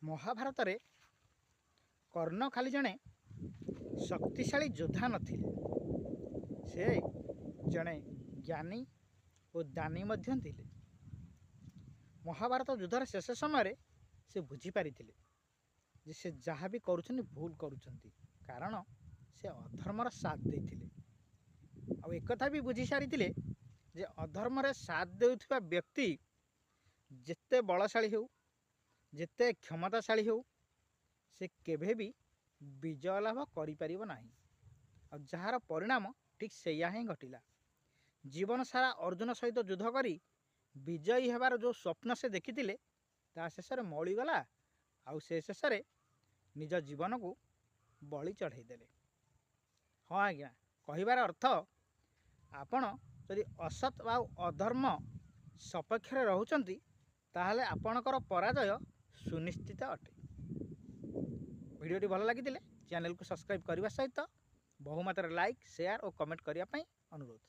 महाभारत रे कर्ण खाली जड़े शक्तिशाली योद्धा नथिले, से जड़े ज्ञानी और दानी मध्य थिले। महाभारत युद्धर शेष समय से बुझीपारी जे से जहाँ भी करुछन भूल करुछंती, कारण से अधर्मर साथ देथिले। आ एक कथा भी बुझी सारी जे अधर्म साथ देउथिबा व्यक्ति जेते बलशाली हो, जेते क्षमताशाली हो, से केभे भी विजय लाभ करिपारिबो नाही। और जार परिणाम ठीक सेया ही घटिला। जीवन सारा अर्जुन सहित युद्ध करी विजयी हेबार जो स्वप्न से देखिथिले ता शेष में मौलीगला। आउ से शेष में निज जीवन को बलि चढ़ाईदेले। हाँ आज्ञा, कहिबार अर्थ आपण यदि असत व अधर्म सपक्ष रोचंती ताहले आपणकर पराजय सुनिश्चित अटे। वीडियोटी भल लगी चैनल को सब्सक्राइब करने सहित बहुमात्रा लाइक शेयर और कमेंट करने अनुरोध।